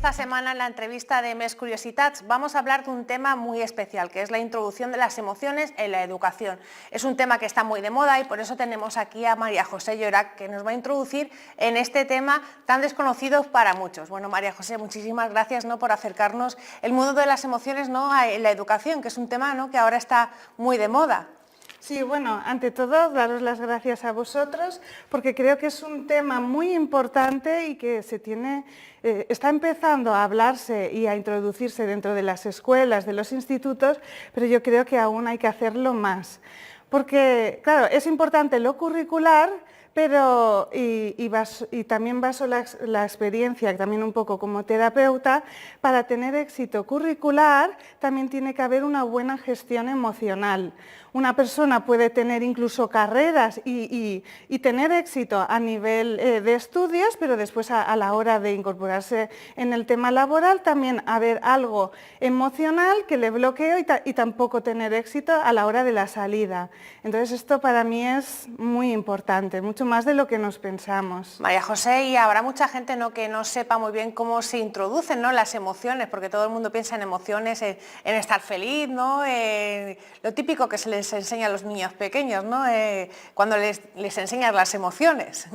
esta semana en la entrevista de Més Curiositats vamos a hablar de un tema muy especial, que es la introducción de las emociones en la educación. Es un tema que está muy de moda y por eso tenemos aquí a María José Llorac, que nos va a introducir en este tema tan desconocido para muchos. Bueno, María José, muchísimas gracias, ¿no?, por acercarnos el mundo de las emociones, ¿no?, en la educación, que es un tema, ¿no?, que ahora está muy de moda. Sí, bueno, ante todo, daros las gracias a vosotros, porque creo que es un tema muy importante y que está empezando a hablarse y a introducirse dentro de las escuelas, de los institutos, pero yo creo que aún hay que hacerlo más. Porque, claro, es importante lo curricular, pero y también baso la experiencia, también un poco como terapeuta, para tener éxito curricular también tiene que haber una buena gestión emocional. Una persona puede tener incluso carreras y tener éxito a nivel de estudios, pero después a la hora de incorporarse en el tema laboral también haber algo emocional que le bloquee y tampoco tener éxito a la hora de la salida. Entonces esto para mí es muy importante, mucho más de lo que nos pensamos. María José, y habrá mucha gente, ¿no?, que no sepa muy bien cómo se introducen, ¿no?, las emociones, porque todo el mundo piensa en emociones, en estar feliz, ¿no?, lo típico que se les enseña a los niños pequeños, ¿no?, cuando les enseñas las emociones.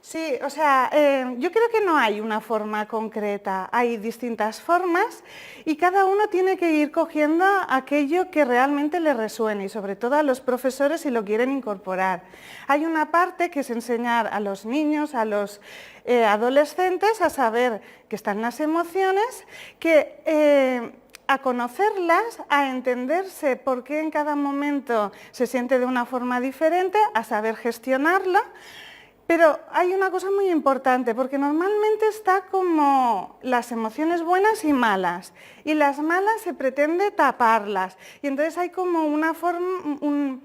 Sí, o sea, yo creo que no hay una forma concreta, hay distintas formas y cada uno tiene que ir cogiendo aquello que realmente le resuene y sobre todo a los profesores si lo quieren incorporar. Hay una parte que es enseñar a los niños, a los adolescentes a saber que están las emociones, a conocerlas, a entenderse por qué en cada momento se siente de una forma diferente, a saber gestionarla. Pero hay una cosa muy importante, porque normalmente está como las emociones buenas y malas, y las malas se pretende taparlas, y entonces hay como una forma,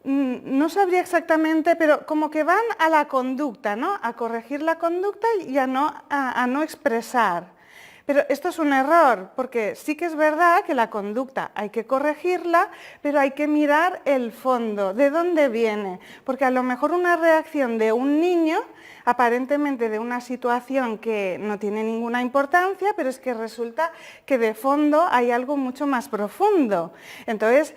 no sabría exactamente, pero como que van a la conducta, ¿no?, a corregir la conducta y a no expresar. Pero esto es un error, porque sí que es verdad que la conducta hay que corregirla, pero hay que mirar el fondo, de dónde viene. Porque a lo mejor una reacción de un niño, aparentemente de una situación que no tiene ninguna importancia, pero es que resulta que de fondo hay algo mucho más profundo. Entonces,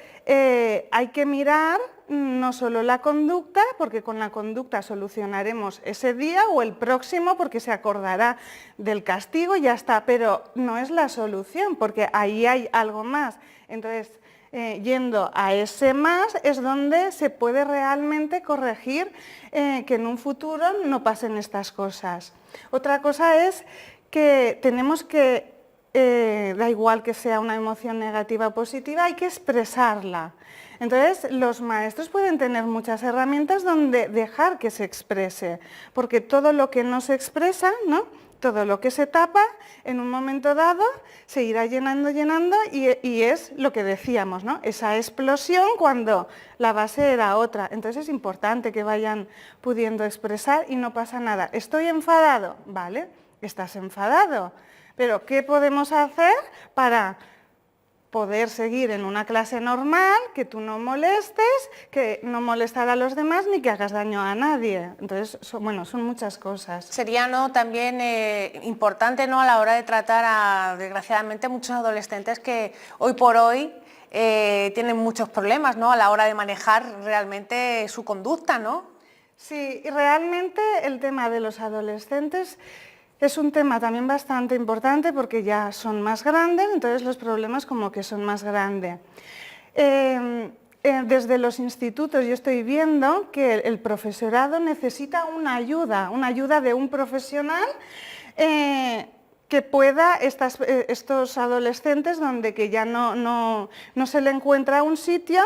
hay que mirar no solo la conducta, porque con la conducta solucionaremos ese día o el próximo, porque se acordará del castigo y ya está, pero no es la solución, porque ahí hay algo más. Entonces, yendo a ese más es donde se puede realmente corregir que en un futuro no pasen estas cosas. Otra cosa es que tenemos que, da igual que sea una emoción negativa o positiva, hay que expresarla. Entonces, los maestros pueden tener muchas herramientas donde dejar que se exprese, porque todo lo que no se expresa, ¿no?, todo lo que se tapa, en un momento dado se irá llenando y es lo que decíamos, ¿no?, esa explosión cuando la base era otra. Entonces es importante que vayan pudiendo expresar y no pasa nada. ¿Estoy enfadado? Vale, estás enfadado, pero ¿qué podemos hacer para poder seguir en una clase normal, que tú no molestes, que no molestar a los demás ni que hagas daño a nadie? Entonces, son muchas cosas. Sería, ¿no?, también importante, ¿no?, a la hora de tratar desgraciadamente, muchos adolescentes que hoy por hoy tienen muchos problemas, ¿no?, a la hora de manejar realmente su conducta, ¿no? Sí, y realmente el tema de los adolescentes es un tema también bastante importante porque ya son más grandes, entonces los problemas como que son más grandes. Desde los institutos yo estoy viendo que el profesorado necesita una ayuda de un profesional que pueda estos adolescentes donde que ya no se le encuentra un sitio,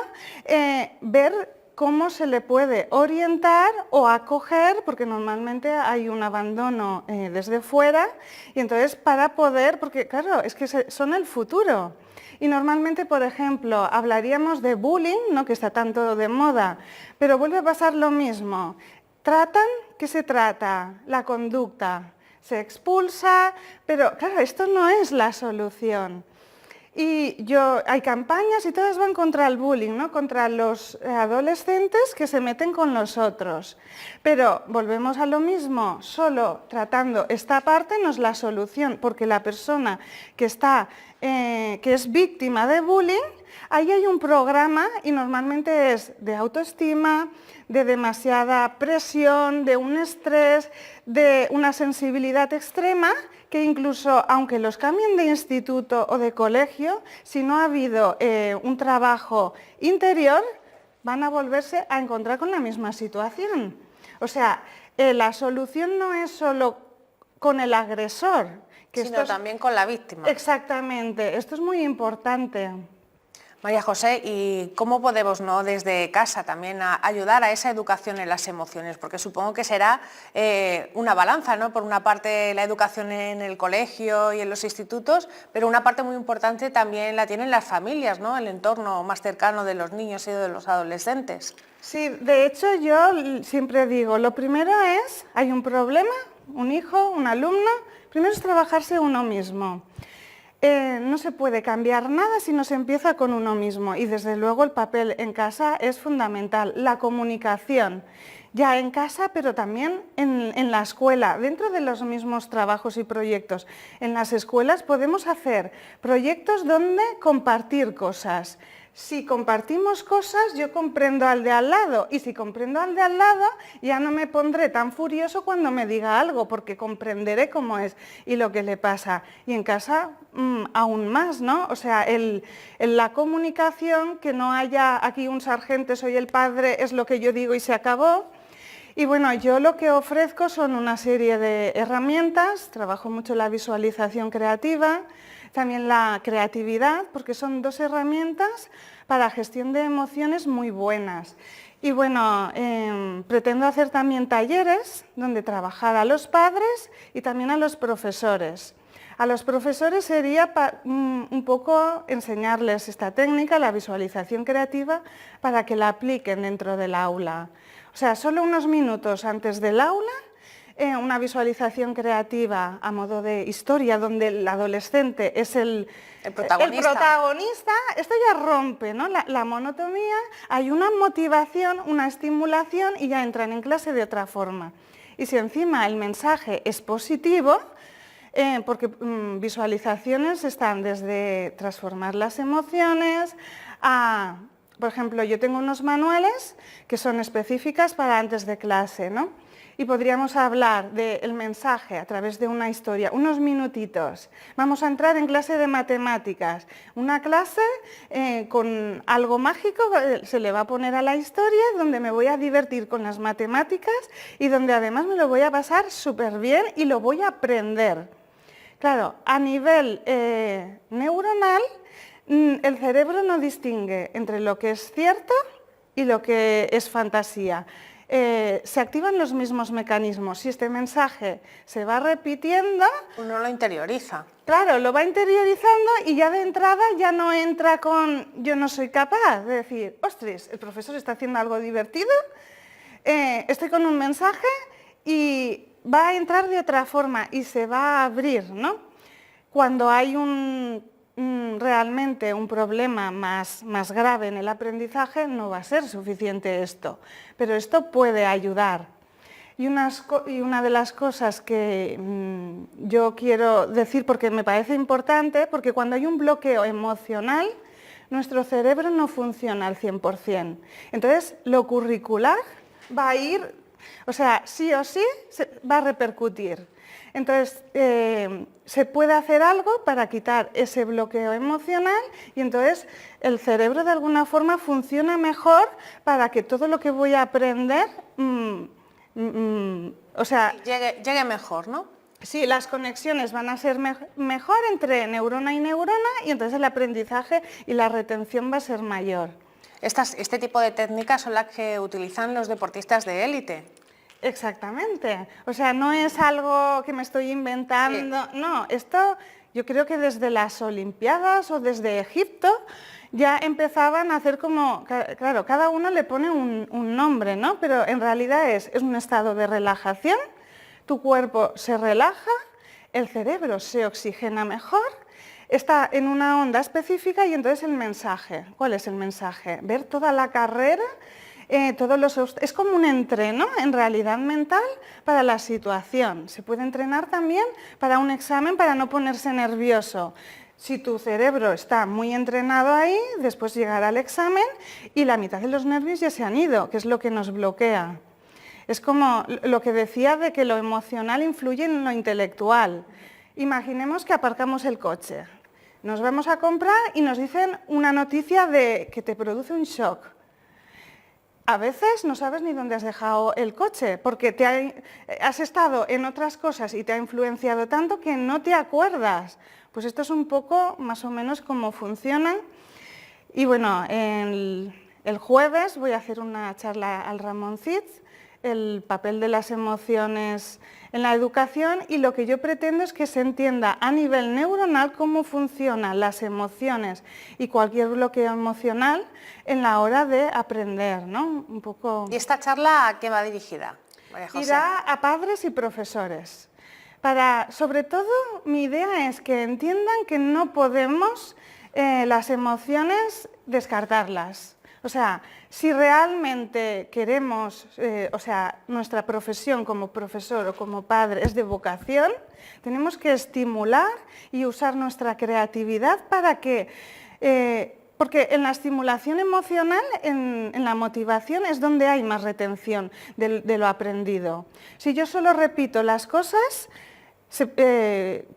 ver cómo se le puede orientar o acoger, porque normalmente hay un abandono desde fuera, y entonces para poder, porque claro, es que son el futuro. Y normalmente, por ejemplo, hablaríamos de bullying, ¿no?, que está tanto de moda, pero vuelve a pasar lo mismo. ¿Qué se trata? La conducta. Se expulsa, pero claro, esto no es la solución. Y hay campañas y todas van contra el bullying, ¿no? Contra los adolescentes que se meten con los otros. Pero volvemos a lo mismo, solo tratando esta parte no es la solución, porque la persona que es víctima de bullying, ahí hay un programa y normalmente es de autoestima, de demasiada presión, de un estrés, de una sensibilidad extrema, que incluso aunque los cambien de instituto o de colegio, si no ha habido un trabajo interior, van a volverse a encontrar con la misma situación. O sea, la solución no es solo con el agresor, sino también con la víctima. Exactamente, esto es muy importante. María José, ¿y cómo podemos, ¿no?, desde casa también ayudar a esa educación en las emociones? Porque supongo que será una balanza, ¿no? Por una parte la educación en el colegio y en los institutos, pero una parte muy importante también la tienen las familias, ¿no? El entorno más cercano de los niños y de los adolescentes. Sí, de hecho yo siempre digo, lo primero es, hay un problema, un hijo, un alumno, primero es trabajarse uno mismo. No se puede cambiar nada si no se empieza con uno mismo y desde luego el papel en casa es fundamental, la comunicación, ya en casa pero también en la escuela, dentro de los mismos trabajos y proyectos. En las escuelas podemos hacer proyectos donde compartir cosas. Si compartimos cosas, yo comprendo al de al lado y si comprendo al de al lado ya no me pondré tan furioso cuando me diga algo porque comprenderé cómo es y lo que le pasa. Y en casa aún más, ¿no? O sea, la comunicación, que no haya aquí un sargento, soy el padre, es lo que yo digo y se acabó. Y bueno, yo lo que ofrezco son una serie de herramientas, trabajo mucho la visualización creativa, también la creatividad, porque son dos herramientas para gestión de emociones muy buenas. Y bueno, pretendo hacer también talleres donde trabajar a los padres y también a los profesores. A los profesores sería un poco enseñarles esta técnica, la visualización creativa, para que la apliquen dentro del aula. O sea, solo unos minutos antes del aula, una visualización creativa a modo de historia donde el adolescente es el protagonista, esto ya rompe, ¿no?, la monotonía, hay una motivación, una estimulación y ya entran en clase de otra forma. Y si encima el mensaje es positivo, porque visualizaciones están desde transformar las emociones a, por ejemplo, yo tengo unos manuales que son específicas para antes de clase, ¿no? Y podríamos hablar del mensaje a través de una historia, unos minutitos. Vamos a entrar en clase de matemáticas, una clase con algo mágico, se le va a poner a la historia, donde me voy a divertir con las matemáticas y donde además me lo voy a pasar súper bien y lo voy a aprender. Claro, a nivel neuronal, el cerebro no distingue entre lo que es cierto y lo que es fantasía. Se activan los mismos mecanismos. Si este mensaje se va repitiendo, uno lo interioriza. Claro, lo va interiorizando y ya de entrada ya no entra con yo no soy capaz de decir, ostras, el profesor está haciendo algo divertido, estoy con un mensaje y va a entrar de otra forma y se va a abrir, ¿no? Cuando hay realmente un problema más grave en el aprendizaje, no va a ser suficiente esto, pero esto puede ayudar. Y una de las cosas que yo quiero decir, porque me parece importante, porque cuando hay un bloqueo emocional, nuestro cerebro no funciona al 100%. Entonces, lo curricular va a ir, o sea, sí o sí, va a repercutir. Entonces, se puede hacer algo para quitar ese bloqueo emocional y entonces el cerebro de alguna forma funciona mejor para que todo lo que voy a aprender, o sea... Llegue mejor, ¿no? Sí, las conexiones van a ser mejor entre neurona y neurona y entonces el aprendizaje y la retención va a ser mayor. Este tipo de técnicas son las que utilizan los deportistas de élite. Exactamente, o sea, no es algo que me estoy inventando, sí. No, esto yo creo que desde las Olimpiadas o desde Egipto ya empezaban a hacer como, claro, cada uno le pone un nombre, ¿no? Pero en realidad es un estado de relajación, tu cuerpo se relaja, el cerebro se oxigena mejor, está en una onda específica y entonces el mensaje. ¿Cuál es el mensaje? Ver toda la carrera, es como un entreno en realidad mental para la situación. Se puede entrenar también para un examen para no ponerse nervioso. Si tu cerebro está muy entrenado ahí, después llegará el examen y la mitad de los nervios ya se han ido, que es lo que nos bloquea. Es como lo que decía de que lo emocional influye en lo intelectual. Imaginemos que aparcamos el coche, nos vamos a comprar y nos dicen una noticia que te produce un shock. A veces no sabes ni dónde has dejado el coche, porque has estado en otras cosas y te ha influenciado tanto que no te acuerdas. Pues esto es un poco más o menos cómo funciona. Y bueno, el jueves voy a hacer una charla al Ramon Cid, el papel de las emociones en la educación, y lo que yo pretendo es que se entienda a nivel neuronal cómo funcionan las emociones y cualquier bloqueo emocional en la hora de aprender, ¿no? Un poco... ¿Y esta charla a qué va dirigida, María José? Irá a padres y profesores. Sobre todo, mi idea es que entiendan que no podemos las emociones descartarlas. O sea, si realmente queremos, nuestra profesión como profesor o como padre es de vocación, tenemos que estimular y usar nuestra creatividad para que... porque en la estimulación emocional, en la motivación, es donde hay más retención de lo aprendido. Si yo solo repito las cosas,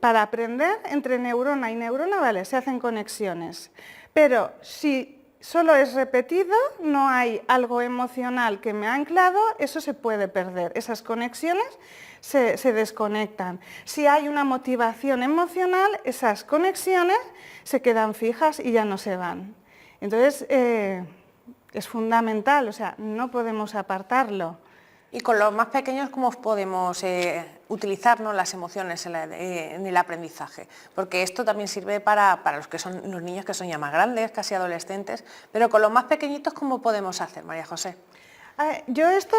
para aprender, entre neurona y neurona, vale, se hacen conexiones. Pero si solo es repetido, no hay algo emocional que me ha anclado, eso se puede perder. Esas conexiones se desconectan. Si hay una motivación emocional, esas conexiones se quedan fijas y ya no se van. Entonces, es fundamental, o sea, no podemos apartarlo. Y con los más pequeños, ¿cómo podemos utilizar, ¿no?, las emociones en el aprendizaje? Porque esto también sirve para los niños que son ya más grandes, casi adolescentes, pero con los más pequeñitos, ¿cómo podemos hacer, María José? Yo esto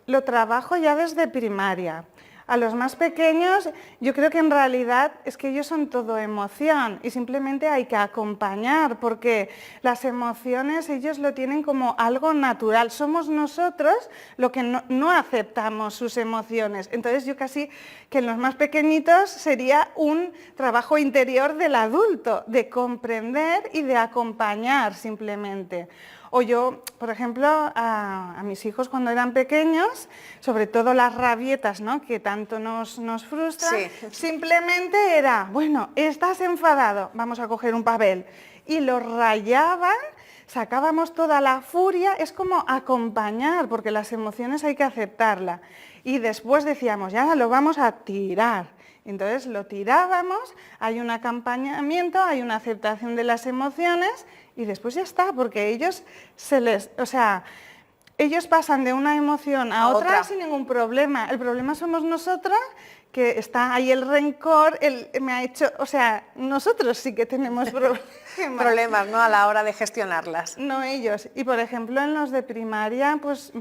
lo trabajo ya desde primaria. A los más pequeños, yo creo que en realidad es que ellos son todo emoción y simplemente hay que acompañar, porque las emociones ellos lo tienen como algo natural. Somos nosotros los que no aceptamos sus emociones. Entonces yo casi que en los más pequeñitos sería un trabajo interior del adulto, de comprender y de acompañar simplemente. O yo, por ejemplo, a mis hijos cuando eran pequeños, sobre todo las rabietas, ¿no?, que tanto nos frustran, sí, simplemente era, bueno, estás enfadado, vamos a coger un papel. Y lo rayaban, sacábamos toda la furia, es como acompañar, porque las emociones hay que aceptarlas. Y después decíamos, ya lo vamos a tirar. Entonces lo tirábamos, hay un acompañamiento, hay una aceptación de las emociones y después ya está, porque ellos ellos pasan de una emoción a otra sin ningún problema. El problema somos nosotras, que está ahí el rencor, nosotros sí que tenemos problemas, ¿no?, a la hora de gestionarlas. No ellos. Y por ejemplo en los de primaria, pues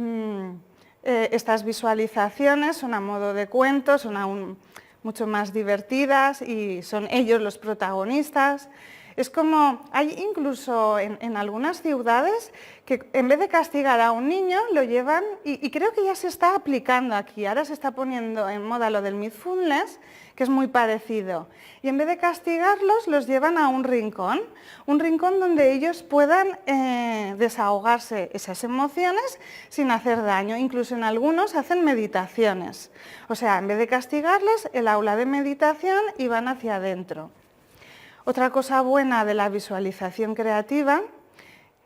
estas visualizaciones son a modo de cuentos, son aún mucho más divertidas y son ellos los protagonistas. Es como, hay incluso en algunas ciudades que en vez de castigar a un niño lo llevan, y creo que ya se está aplicando aquí, ahora se está poniendo en moda lo del mindfulness, que es muy parecido, y en vez de castigarlos los llevan a un rincón donde ellos puedan desahogarse esas emociones sin hacer daño. Incluso en algunos hacen meditaciones, o sea, en vez de castigarles, el aula de meditación y van hacia adentro. Otra cosa buena de la visualización creativa,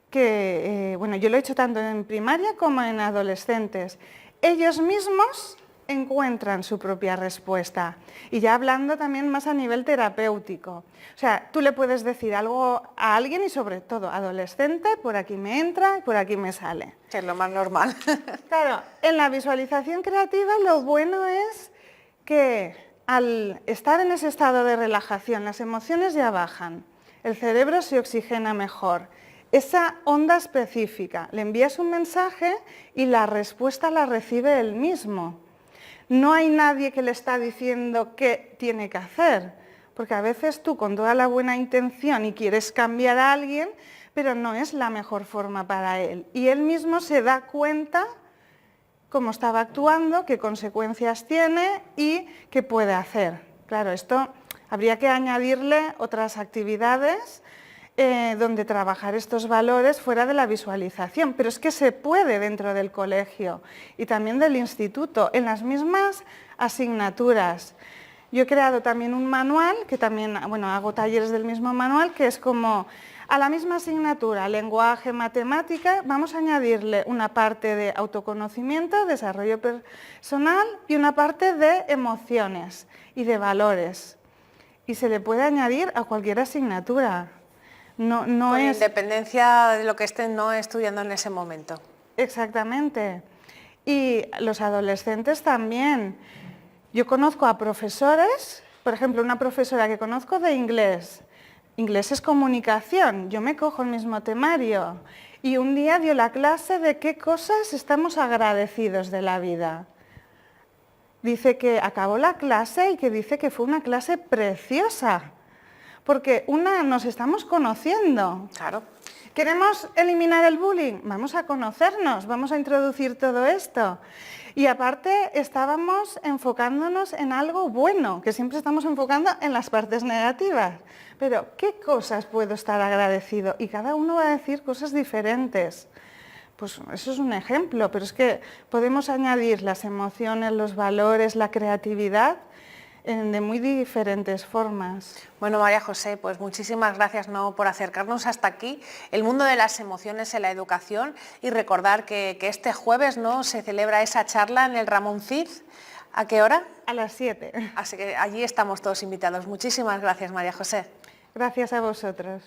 que yo lo he hecho tanto en primaria como en adolescentes, ellos mismos encuentran su propia respuesta. Y ya hablando también más a nivel terapéutico. O sea, tú le puedes decir algo a alguien y sobre todo adolescente, por aquí me entra y por aquí me sale. Es lo más normal. Claro, en la visualización creativa lo bueno es que al estar en ese estado de relajación, las emociones ya bajan, el cerebro se oxigena mejor. Esa onda específica, le envías un mensaje y la respuesta la recibe él mismo. No hay nadie que le está diciendo qué tiene que hacer, porque a veces tú con toda la buena intención y quieres cambiar a alguien, pero no es la mejor forma para él. Y él mismo se da cuenta cómo estaba actuando, qué consecuencias tiene y qué puede hacer. Claro, esto habría que añadirle otras actividades donde trabajar estos valores fuera de la visualización, pero es que se puede dentro del colegio y también del instituto, en las mismas asignaturas. Yo he creado también un manual, que también hago talleres del mismo manual, que es como a la misma asignatura, lenguaje, matemática, vamos a añadirle una parte de autoconocimiento, desarrollo personal y una parte de emociones y de valores. Y se le puede añadir a cualquier asignatura. No Con es... independencia de lo que estén no estudiando en ese momento. Exactamente. Y los adolescentes también. Yo conozco a profesores, por ejemplo, una profesora que conozco de inglés. Inglés es comunicación, yo me cojo el mismo temario. Y un día dio la clase de qué cosas estamos agradecidos de la vida. Dice que acabó la clase y que dice que fue una clase preciosa. Porque nos estamos conociendo. Claro. ¿Queremos eliminar el bullying? Vamos a conocernos, vamos a introducir todo esto. Y aparte estábamos enfocándonos en algo bueno, que siempre estamos enfocando en las partes negativas. Pero, ¿qué cosas puedo estar agradecido? Y cada uno va a decir cosas diferentes. Pues eso es un ejemplo, pero es que podemos añadir las emociones, los valores, la creatividad de muy diferentes formas. Bueno, María José, pues muchísimas gracias por acercarnos hasta aquí, el mundo de las emociones en la educación, y recordar que este jueves se celebra esa charla en el Ramón Cid. ¿A qué hora? A las 7. Así que allí estamos todos invitados. Muchísimas gracias, María José. Gracias a vosotros.